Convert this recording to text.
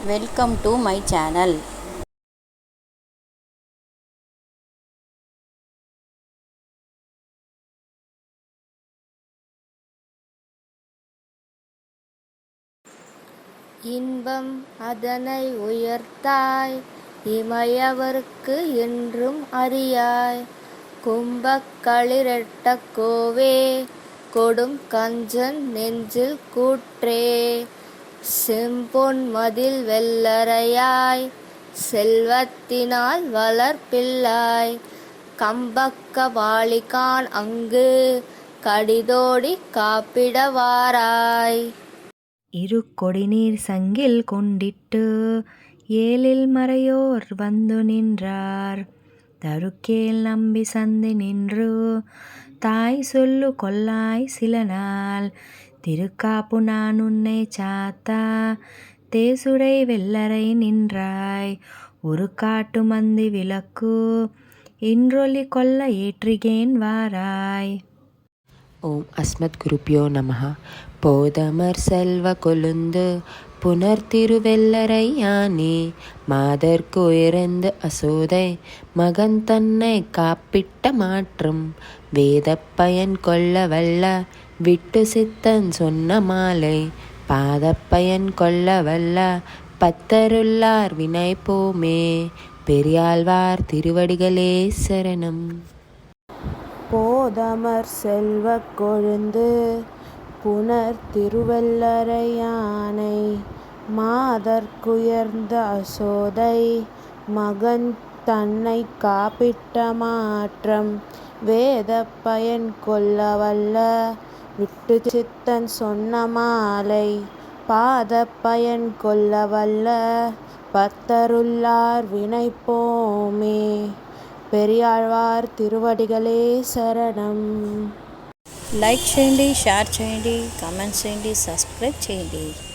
Welcome to my channel. இன்பம் அதனை உயர்த்தாய், இமையவர்க்கு என்றும் அறியாய். கும்பக் களிறெட்ட கோவே, கொடும் கஞ்சன் நெஞ்சில் கூற்றே. செம்பொன் மதில் வெள்ளரையாய், செல்வத்தினால் வளர்ப்பில்லாய். கம்பக்க வாளிகான் அங்கு, கடிதோடி காப்பிட வாராய். இரு கொடிநீர் சங்கில் கொண்டிட்டு, ஏழில் மறையோர் வந்து நின்றார். தருக்கேல் நம்பி சந்தி நின்று, தாய் சொல்லு கொள்ளாய் சில நாள். திருக்காப்பு நான் உன்னை சாத்தா, தேசுடை வெள்ளரை நின்றாய். ஒரு காட்டு மந்தி விளக்கு, இன்றொலி கொள்ள ஏற்றிகேன் வாராய். ஓம் அஸ்மத் குருப்யோ நமஹ. போதமர் செல்வ கொழுந்து புனர்திருவெள்ளரை யானே. மாதர்க்கு உயர்ந்து அசோதை, மகன் தன்னை காப்பிட்ட மாற்றம். வேதப் பயன் கொள்ள வல்ல, விட்டு சித்தன் சொன்ன மாலை. பாதப் பயன் கொள்ள வல்ல, பத்தருள்ளார் வினை போமே. பெரியாழ்வார் திருவடிகளே சரணம். போதமர் செல்வக் கொழுந்து புனர் திருவெள்ளரை யானை. மாதர்க்குயர்ந்த அசோதை, மகன் தன்னை காப்பிட்ட மாற்றம். வேதப் பயன் கொள்ள வல்ல, விட்டு சித்தன் சொன்ன மாலை. பாதப் பயன் கொள்ள வல்ல, பத்தருள்ளார் வினை போமே. పెరియాళ్వార్ తిరువడిగలే శరణం. లైక్ చేయండి, షేర్ చేయండి, కామెంట్స్ చేయండి, సబ్స్క్రైబ్ చేయండి.